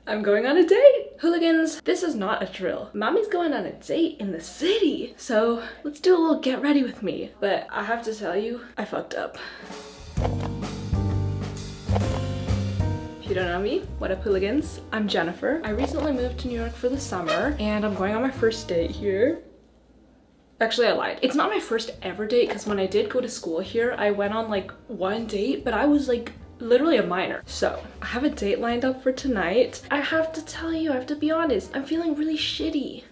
I'm going on a date! Hooligans, this is not a drill. Mommy's going on a date in the city. So let's do a little get ready with me. But I have to tell you, I fucked up. If you don't know me, what up hooligans? I'm Jennifer. I recently moved to New York for the summer and I'm going on my first date here. Actually, I lied. It's not my first ever date because when I did go to school here, I went on like one date, but I was like literally a minor. So I have a date lined up for tonight. I have to tell you, I have to be honest, I'm feeling really shitty.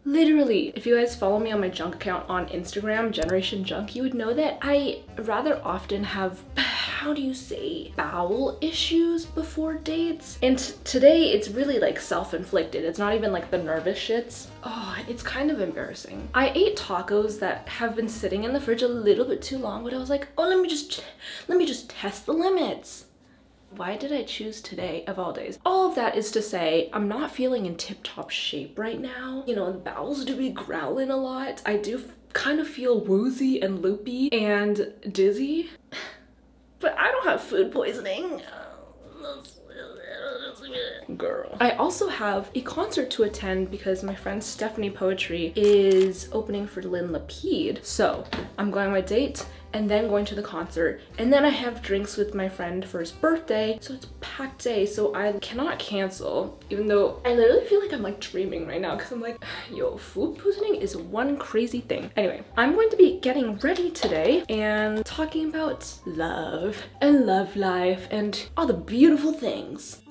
Literally, if you guys follow me on my junk account on Instagram, Generation Junk, you would know that I rather often have, how do you say, bowel issues before dates. And today it's really like self-inflicted. It's not even like the nervous shits. Oh, it's kind of embarrassing. I ate tacos that have been sitting in the fridge a little bit too long, but I was like, oh, let me just test the limits. Why did I choose today of all days? All of that is to say, I'm not feeling in tip-top shape right now. You know, the bowels do be growling a lot. I do kind of feel woozy and loopy and dizzy. But I don't have food poisoning. Girl. I also have a concert to attend because my friend Stephanie Poetry is opening for Lynn Lapid. So I'm going on my date and then going to the concert, and then I have drinks with my friend for his birthday, so it's a packed day, so I cannot cancel, even though I literally feel like I'm like dreaming right now because I'm like, yo, food poisoning is one crazy thing. Anyway, I'm going to be getting ready today and talking about love and love life and all the beautiful things.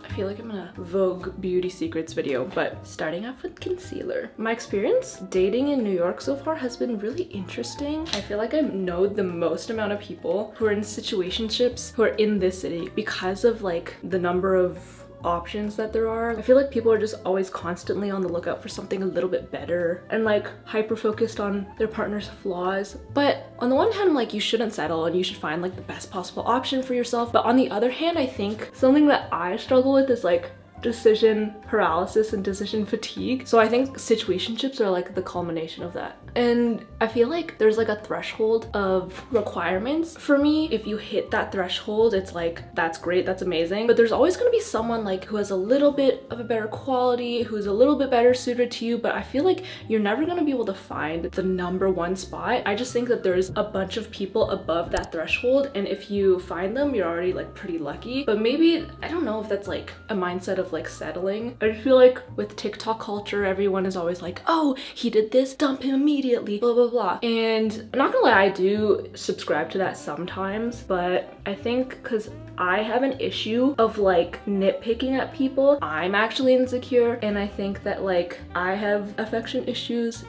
I feel like I'm in a Vogue Beauty Secrets video, but starting off with concealer. My experience dating in New York so far has been really interesting. I feel like I know the most amount of people who are in situationships who are in this city because of like the number of options that there are. I feel like people are just always constantly on the lookout for something a little bit better and like hyper focused on their partner's flaws. But on the one hand, like, you shouldn't settle and you should find like the best possible option for yourself. But on the other hand, I think something that I struggle with is like decision paralysis and decision fatigue. So I think situationships are like the culmination of that. And I feel like there's like a threshold of requirements for me. If you hit that threshold, it's like, that's great, that's amazing. But there's always gonna be someone like who has a little bit of a better quality, who's a little bit better suited to you, but I feel like you're never gonna be able to find the #1 spot. I just think that there's a bunch of people above that threshold, and if you find them, you're already like pretty lucky. But maybe, I don't know if that's like a mindset of like settling. I feel like with TikTok culture, everyone is always like, oh, he did this, dump him immediately, blah blah blah. And I'm not gonna lie, I do subscribe to that sometimes, but I think because I have an issue of like nitpicking at people, I'm actually insecure, and I think that like I have affection issues.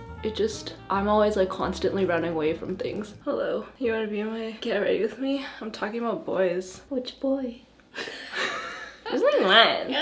I'm always like constantly running away from things. Hello, you wanna be my get ready with me? I'm talking about boys. Which boy? There's only one.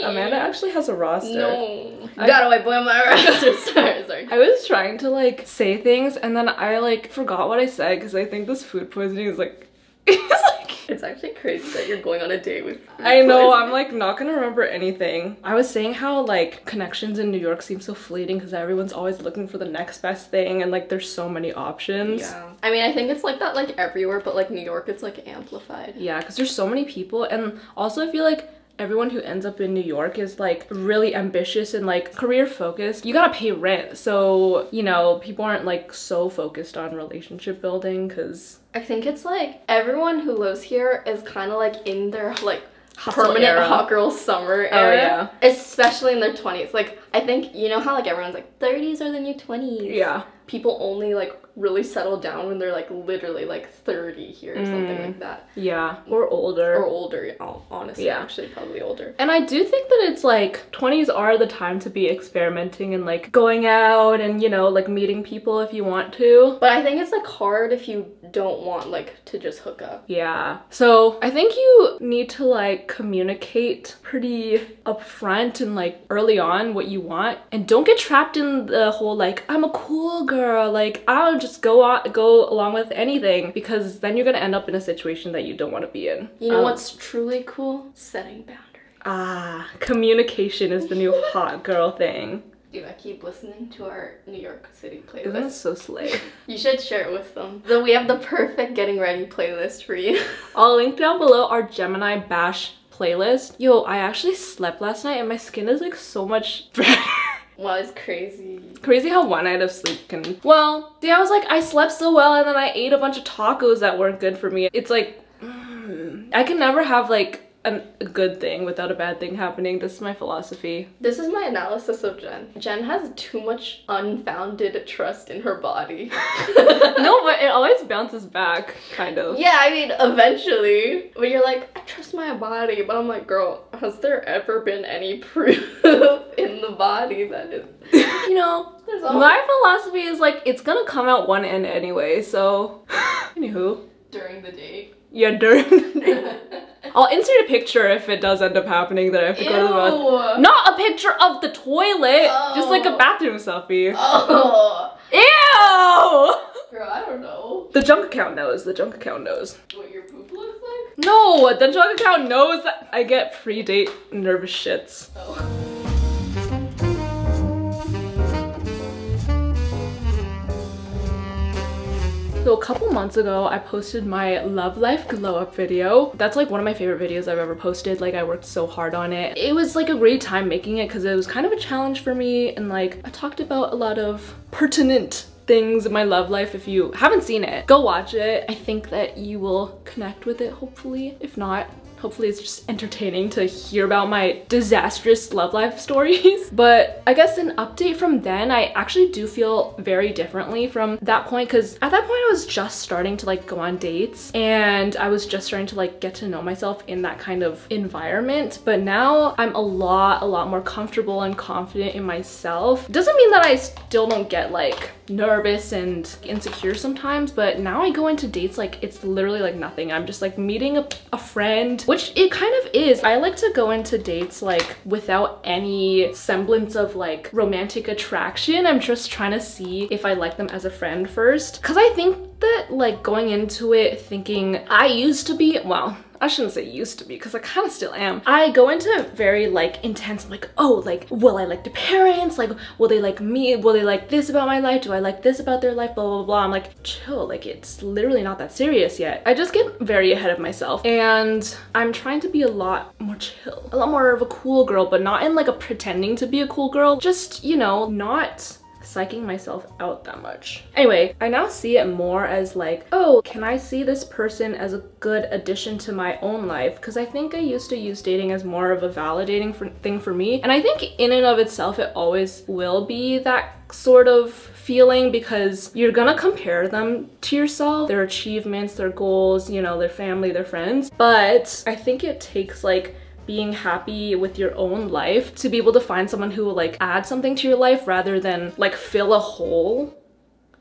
Amanda actually has a roster. No. Got a white boy on my roster. Sorry. I was trying to like say things and then I like forgot what I said because I think this food poisoning is like, it's actually crazy that you're going on a date with food I know, poisoning. I'm like not gonna remember anything. I was saying how like connections in New York seem so fleeting because everyone's always looking for the next best thing and like there's so many options. Yeah. I mean, I think it's like that like everywhere, but like New York, it's like amplified. Yeah, because there's so many people, and also I feel like everyone who ends up in New York is like really ambitious and like career focused. You gotta pay rent, so you know, people aren't like so focused on relationship building because I think it's like everyone who lives here is kind of like in their like hustle permanent era. hot girl summer era. Oh yeah. Especially in their 20s. Like, I think, you know how like everyone's like 30s are the new 20s? Yeah. People only like really settle down when they're like literally like 30 here or something like that. Yeah, or older. Or older, honestly. Yeah. Actually, probably older. And I do think that it's like 20s are the time to be experimenting and like going out and, you know, like meeting people if you want to. But I think it's like hard if you don't want like to just hook up. Yeah. So I think you need to like communicate pretty upfront and like early on what you want, and don't get trapped in the whole like, I'm a cool girl, like I'll just go along with anything, because then you're gonna end up in a situation that you don't want to be in. You know what's truly cool? Setting boundaries. Ah, communication is the new hot girl thing. Dude, I keep listening to our New York City playlist. Isn't it so slay? You should share it with them. So we have the perfect getting ready playlist for you. I'll link down below our Gemini Bash playlist. Yo, I actually slept last night and my skin is like so much better. Wow, it's crazy. Crazy how one night of sleep can... Well, see, I was like, I slept so well and then I ate a bunch of tacos that weren't good for me. It's like, I can never have like a good thing without a bad thing happening. This is my philosophy. This is my analysis of Jen. Jen has too much unfounded trust in her body. No, but it always bounces back, kind of. Yeah, I mean, eventually. But you're like, I trust my body. But I'm like, girl, has there ever been any proof in the body that is... You know, my philosophy is like, it's gonna come out one end anyway, so... Anywho. During the date. Yeah, during the date. I'll insert a picture if it does end up happening that I have to go to the bathroom. Not a picture of the toilet! Oh. Just like a bathroom selfie. Oh. Ew! Girl, I don't know. The junk account knows. The junk account knows. What your poop looks like? No! The junk account knows that I get pre-date nervous shits. Oh. So a couple months ago, I posted my Love Life Glow Up video. That's like one of my favorite videos I've ever posted. Like I worked so hard on it. It was like a great time making it because it was kind of a challenge for me. And like I talked about a lot of pertinent things in my love life. If you haven't seen it, go watch it. I think that you will connect with it, hopefully. If not, hopefully it's just entertaining to hear about my disastrous love life stories. But I guess an update from then, I actually do feel very differently from that point because at that point I was just starting to like go on dates and I was just starting to like get to know myself in that kind of environment. But now I'm a lot more comfortable and confident in myself. Doesn't mean that I still don't get like nervous and insecure sometimes, but now I go into dates like it's literally like nothing. I'm just like meeting a friend, which it kind of is. I like to go into dates like without any semblance of like romantic attraction. I'm just trying to see if I like them as a friend first, because I think that like going into it thinking I used to be, well, I shouldn't say used to be because I kind of still am. I go into very like intense, like, oh, like, will I like the parents? Like, will they like me? Will they like this about my life? Do I like this about their life? Blah, blah, blah. I'm like, chill, like it's literally not that serious yet. I just get very ahead of myself and I'm trying to be a lot more chill, a lot more of a cool girl, but not in like a pretending to be a cool girl. Just, you know, not psyching myself out that much. Anyway, I now see it more as like, oh, can I see this person as a good addition to my own life? Because I think I used to use dating as more of a validating thing for me. And I think in and of itself, it always will be that sort of feeling because you're gonna compare them to yourself, their achievements, their goals, you know, their family, their friends. But I think it takes like being happy with your own life to be able to find someone who will like add something to your life rather than like fill a hole.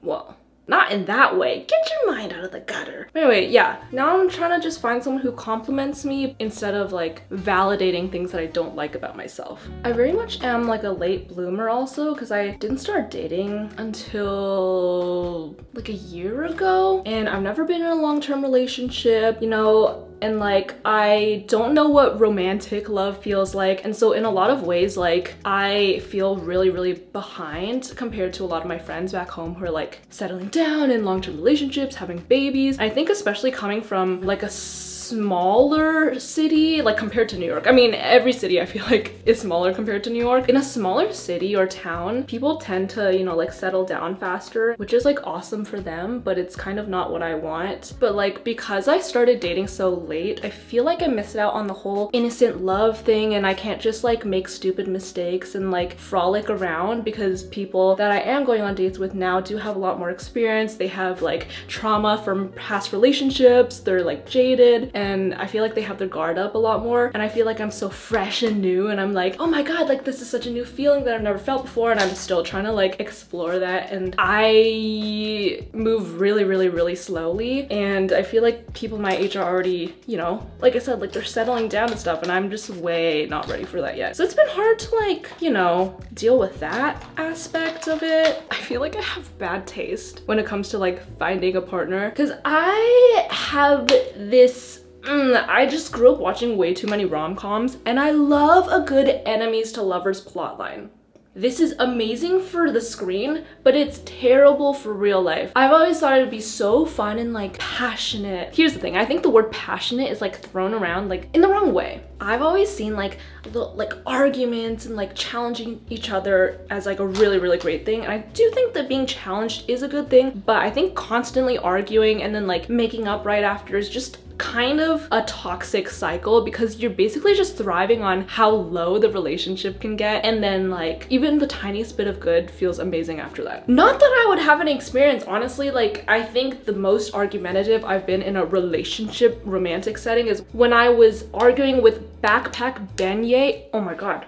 Well, not in that way. Get your mind out of the gutter. Anyway, yeah, now I'm trying to just find someone who compliments me instead of like validating things that I don't like about myself. I very much am like a late bloomer also because I didn't start dating until like a year ago and I've never been in a long-term relationship, you know, and like I don't know what romantic love feels like, and so in a lot of ways like I feel really behind compared to a lot of my friends back home who are like settling down in long-term relationships, having babies. I think especially coming from like a smaller city, like compared to New York. I mean, every city I feel like is smaller compared to New York. In a smaller city or town, people tend to, you know, like settle down faster, which is like awesome for them, but it's kind of not what I want. But like, because I started dating so late, I feel like I missed out on the whole innocent love thing and I can't just like make stupid mistakes and like frolic around because people that I am going on dates with now do have a lot more experience. They have like trauma from past relationships. They're like jaded and I feel like they have their guard up a lot more, and I feel like I'm so fresh and new and I'm like, oh my god, like this is such a new feeling that I've never felt before, and I'm still trying to like explore that, and I move really slowly, and I feel like people my age are already, you know, like I said, like they're settling down and stuff, and I'm just way not ready for that yet. So it's been hard to like, you know, deal with that aspect of it. I feel like I have bad taste when it comes to like finding a partner because I have this I just grew up watching way too many rom-coms and I love a good enemies to lovers plotline. This is amazing for the screen, but it's terrible for real life. I've always thought it'd be so fun and like passionate. Here's the thing, I think the word passionate is like thrown around like in the wrong way. I've always seen like little like arguments and like challenging each other as like a really great thing. And I do think that being challenged is a good thing, but I think constantly arguing and then like making up right after is just kind of a toxic cycle, because you're basically just thriving on how low the relationship can get, and then like even the tiniest bit of good feels amazing after that. Not that I would have any experience, honestly. Like, I think the most argumentative I've been in a relationship romantic setting is when I was arguing with Backpack Beignet. Oh my god,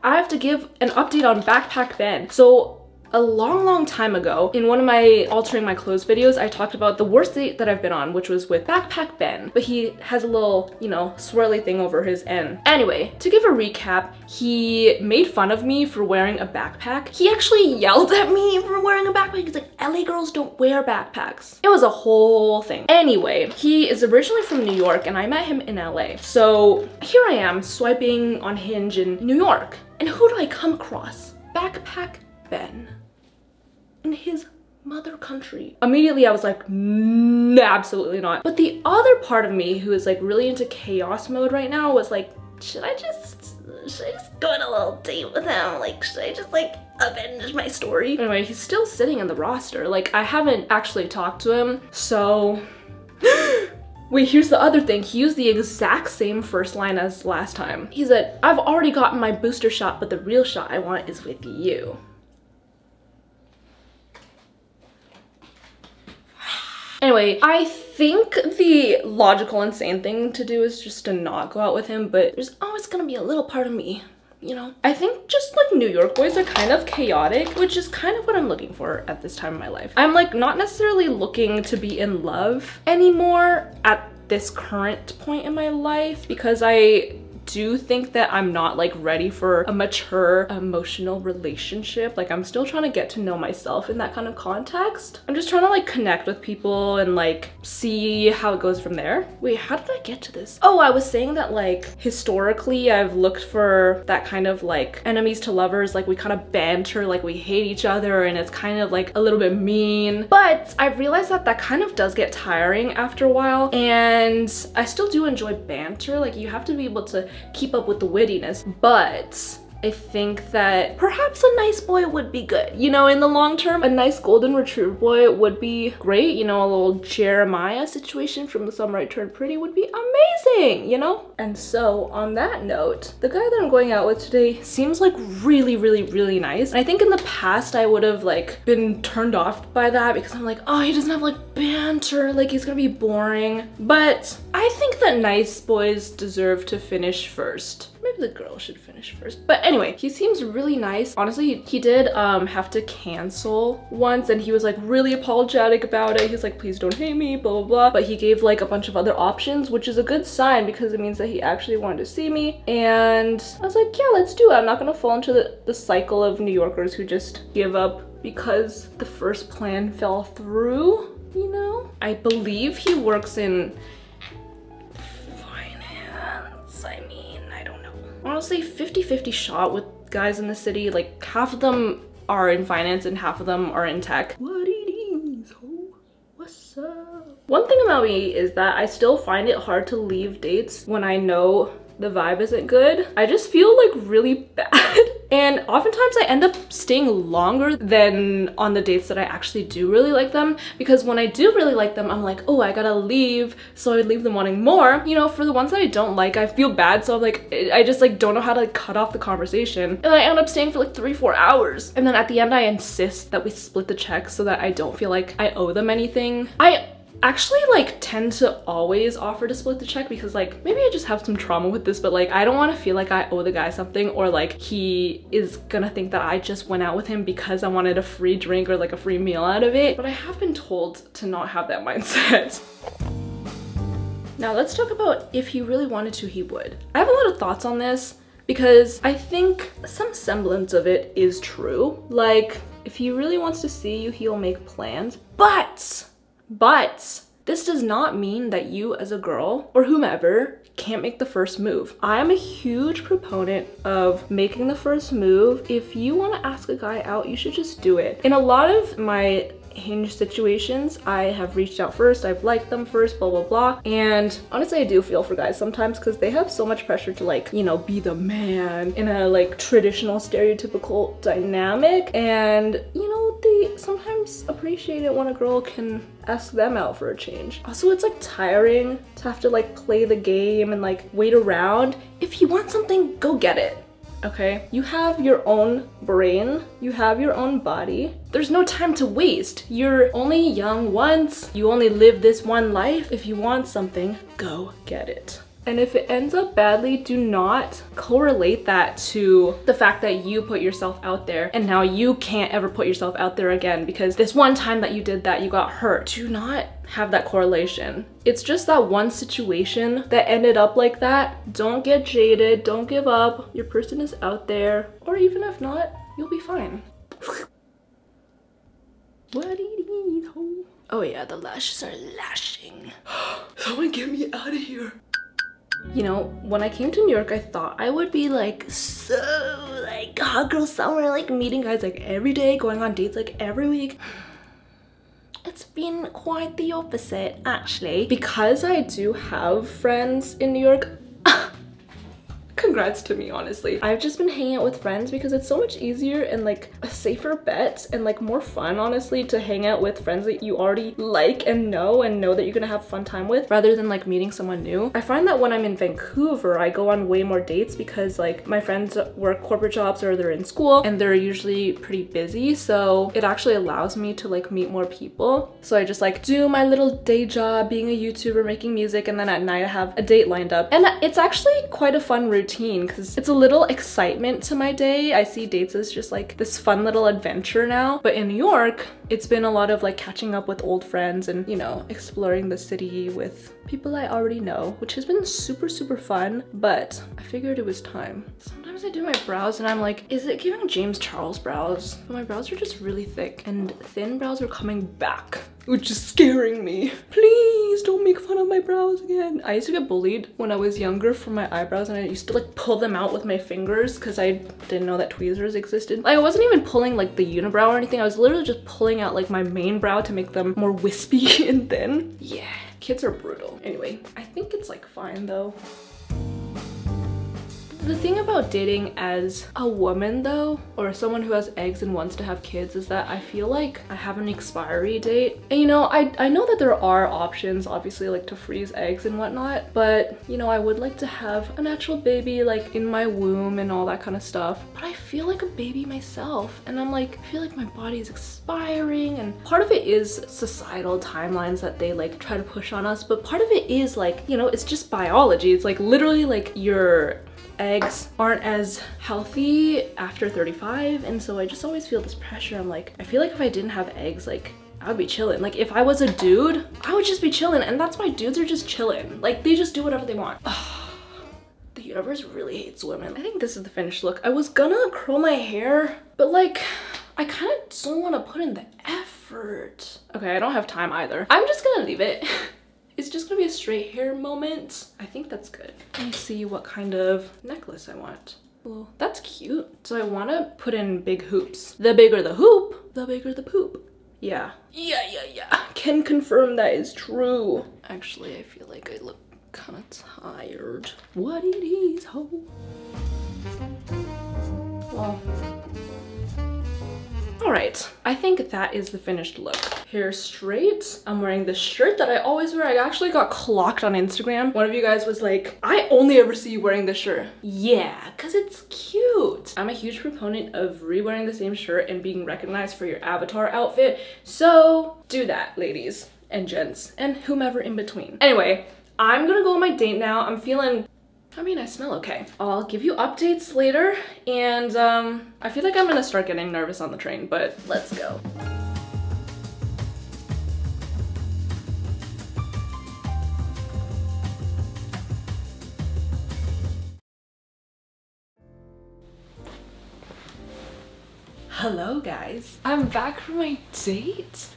I have to give an update on Backpack Ben. So a long time ago, in one of my altering my clothes videos, I talked about the worst date that I've been on, which was with Backpack Ben, but he has a little, you know, swirly thing over his N. Anyway, to give a recap, he made fun of me for wearing a backpack. He actually yelled at me for wearing a backpack. He's like, LA girls don't wear backpacks. It was a whole thing. Anyway, he is originally from New York and I met him in LA. So here I am swiping on Hinge in New York. And who do I come across? Backpack Ben. In his mother country. Immediately I was like, absolutely not. But the other part of me who is like really into chaos mode right now was like, should I just go on a little date with him? Like, should I just like avenge my story? Anyway, he's still sitting in the roster. Like, I haven't actually talked to him, so wait, here's the other thing. He used the exact same first line as last time. He said, I've already gotten my booster shot, but the real shot I want is with you. Anyway, I think the logical, insane thing to do is just to not go out with him, but there's always gonna be a little part of me, you know? I think just like New York boys are kind of chaotic, which is kind of what I'm looking for at this time in my life. I'm like not necessarily looking to be in love anymore at this current point in my life, because I do think that I'm not like ready for a mature emotional relationship. Like, I'm still trying to get to know myself in that kind of context. I'm just trying to like connect with people and like see how it goes from there. Wait, how did I get to this? Oh, I was saying that like historically I've looked for that kind of like enemies to lovers, like we kind of banter, like we hate each other and it's kind of like a little bit mean. But I've realized that that kind of does get tiring after a while, and I still do enjoy banter. Like, you have to be able to keep up with the wittiness, but I think that perhaps a nice boy would be good. You know, in the long term, a nice golden retriever boy would be great. You know, a little Jeremiah situation from The Summer I Turned Pretty would be amazing, you know? And so on that note, the guy that I'm going out with today seems like really nice. And I think in the past I would have like been turned off by that because I'm like, oh, he doesn't have like banter, like he's gonna be boring. But I think that nice boys deserve to finish first. Maybe the girl should finish first. But anyway, he seems really nice. Honestly, he did have to cancel once, and he was like really apologetic about it. He's like, please don't hate me, blah, blah, blah. But he gave like a bunch of other options, which is a good sign because it means that he actually wanted to see me. And I was like, yeah, let's do it. I'm not gonna fall into the cycle of New Yorkers who just give up because the first plan fell through, you know? I believe he works in finance. I mean, honestly, 50-50 shot with guys in the city. Like, half of them are in finance and half of them are in tech. What it is, ho? What's up? One thing about me is that I still find it hard to leave dates when I know the vibe isn't good. I just feel like really bad. And oftentimes I end up staying longer than on the dates that I actually do really like them, because when I do really like them, I'm like, oh, I gotta leave, so I leave them wanting more. You know, for the ones that I don't like, I feel bad, so I'm like, I just like don't know how to like cut off the conversation. And I end up staying for like 3-4 hours. And then at the end, I insist that we split the check so that I don't feel like I owe them anything. I actually like tend to always offer to split the check because like maybe I just have some trauma with this, but like I don't want to feel like I owe the guy something, or like he is gonna think that I just went out with him because I wanted a free drink or like a free meal out of it. But I have been told to not have that mindset. Now let's talk about if he really wanted to, he would. I have a lot of thoughts on this because I think some semblance of it is true. Like, if he really wants to see you, he'll make plans. But This does not mean that you as a girl or whomever can't make the first move. I am a huge proponent of making the first move. If you want to ask a guy out, you should just do it. In a lot of my Hinge situations, I have reached out first, I've liked them first, blah blah blah. And honestly, I do feel for guys sometimes because they have so much pressure to like, you know, be the man in a like traditional stereotypical dynamic, and you know, they sometimes appreciate it when a girl can ask them out for a change. Also, it's like tiring to have to like play the game and like wait around. If you want something, go get it. Okay, you have your own brain, you have your own body. There's no time to waste. You're only young once. You only live this one life. If you want something, go get it. And if it ends up badly, do not correlate that to the fact that you put yourself out there and now you can't ever put yourself out there again because this one time that you did that, you got hurt. Do not have that correlation. It's just that one situation that ended up like that. Don't get jaded, don't give up. Your person is out there, or even if not, you'll be fine. What it is, ho? Oh yeah, the lashes are lashing. Someone get me out of here. You know, when I came to New York, I thought I would be like so like hot girl summer, like meeting guys like every day, going on dates like every week. It's been quite the opposite actually. Because I do have friends in New York, congrats to me, honestly. I've just been hanging out with friends because it's so much easier and like a safer bet and like more fun, honestly, to hang out with friends that you already like and know that you're gonna have fun time with rather than like meeting someone new. I find that when I'm in Vancouver, I go on way more dates because like my friends work corporate jobs or they're in school and they're usually pretty busy. So it actually allows me to like meet more people. So I just like do my little day job being a YouTuber, making music, and then at night I have a date lined up. And it's actually quite a fun routine because it's a little excitement to my day. I see dates as just like this fun little adventure now. But in New York, it's been a lot of like catching up with old friends and, you know, exploring the city with people I already know, which has been super, super fun. But I figured it was time. Sometimes I do my brows and I'm like, is it giving James Charles brows? But my brows are just really thick and thin brows are coming back, which is scaring me. Please don't make fun of my brows again. I used to get bullied when I was younger for my eyebrows and I used to like pull them out with my fingers because I didn't know that tweezers existed. Like I wasn't even pulling like the unibrow or anything. I was literally just pulling out like my main brow to make them more wispy and thin. Yeah, kids are brutal. Anyway, I think it's like fine though. The thing about dating as a woman though, or someone who has eggs and wants to have kids, is that I feel like I have an expiry date. And you know, I know that there are options obviously like to freeze eggs and whatnot, but you know, I would like to have a natural baby like in my womb and all that kind of stuff. But I feel like a baby myself and I'm like, I feel like my body is expiring, and part of it is societal timelines that they like try to push on us, but part of it is like, you know, it's just biology. It's like literally like your eggs aren't as healthy after 35, and so I just always feel this pressure. I'm like, I feel like if I didn't have eggs, like I would be chilling. Like if I was a dude, I would just be chilling, and that's why dudes are just chilling. Like they just do whatever they want. The universe really hates women. I think this is the finished look. I was gonna curl my hair, but like I kind of don't want to put in the effort. Okay, I don't have time either. I'm just gonna leave it. It's just gonna be a straight hair moment. I think that's good. Let me see what kind of necklace I want. Well, that's cute. So I want to put in big hoops. The bigger the hoop, the bigger the poop. Yeah. Yeah. Can confirm that is true. Actually, I feel like I look kind of tired. What it is, ho. Well. All right, I think that is the finished look. Hair straight. I'm wearing this shirt that I always wear. I actually got clocked on Instagram. One of you guys was like, I only ever see you wearing this shirt. Yeah, cause it's cute. I'm a huge proponent of re-wearing the same shirt and being recognized for your avatar outfit. So do that, ladies and gents and whomever in between. Anyway, I'm gonna go on my date now. I'm feeling, I mean, I smell okay. I'll give you updates later, and I feel like I'm gonna start getting nervous on the train, but let's go. Hello guys, I'm back from my date.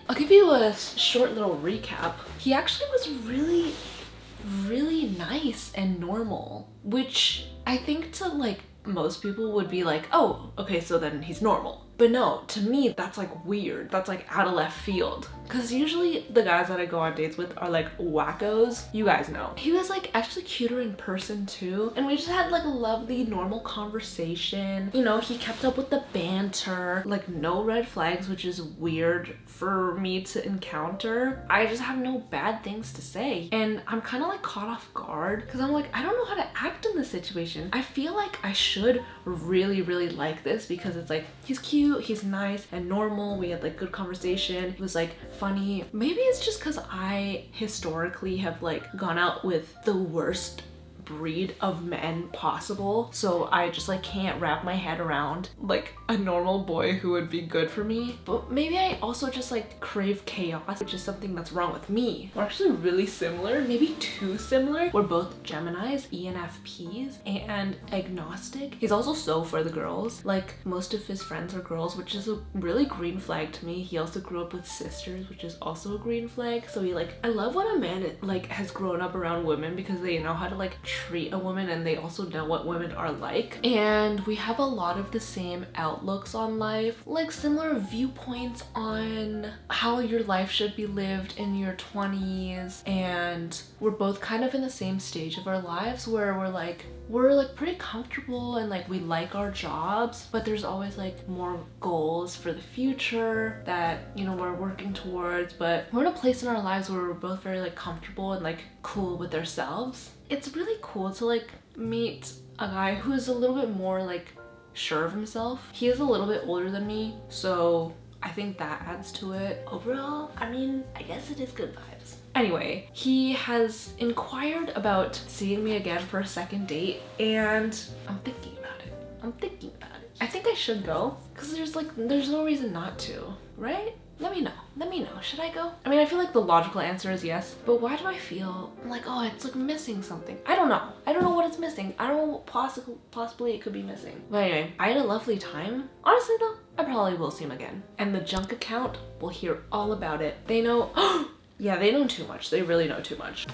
I'll give you a short little recap. He actually was really nice and normal, which I think to like most people would be like, oh, okay, so then he's normal. But no, to me, that's like weird. That's like out of left field. Cause usually the guys that I go on dates with are like wackos. You guys know. He was like actually cuter in person too. And we just had like a lovely normal conversation. You know, he kept up with the banter, like no red flags, which is weird for me to encounter. I just have no bad things to say. And I'm kind of like caught off guard because I'm like, I don't know how to act in this situation. I feel like I should really like this because it's like, he's cute, he's nice and normal. We had like good conversation. It was like funny. Maybe it's just because I historically have like gone out with the worst breed of men possible, so I just like can't wrap my head around like a normal boy who would be good for me. But maybe I also just like crave chaos, which is something that's wrong with me. We're actually really similar, maybe too similar. We're both Geminis, ENFPs, and agnostic. He's also so for the girls. Like most of his friends are girls, which is a really green flag to me. He also grew up with sisters, which is also a green flag. So he like, I love when a man like has grown up around women because they know how to like treat a woman and they also know what women are like. And we have a lot of the same outlooks on life, like similar viewpoints on how your life should be lived in your 20s. And we're both kind of in the same stage of our lives where we're like pretty comfortable and like we like our jobs, but there's always like more goals for the future that, you know, we're working towards. But we're in a place in our lives where we're both very like comfortable and like cool with ourselves. It's really cool to like meet a guy who is a little bit more like sure of himself. He is a little bit older than me, so I think that adds to it. Overall, I mean, I guess it is good vibes. Anyway, he has inquired about seeing me again for a second date, and I'm thinking about it. I think I should go because there's no reason not to, right? Let me know. Should I go? I mean, I feel like the logical answer is yes, but why do I feel like, oh, it's like missing something? I don't know what it's missing. I don't know what possibly it could be missing. But anyway, I had a lovely time. Honestly though, I probably will see him again. And the junk account will hear all about it. They know, yeah, they know too much. They really know too much.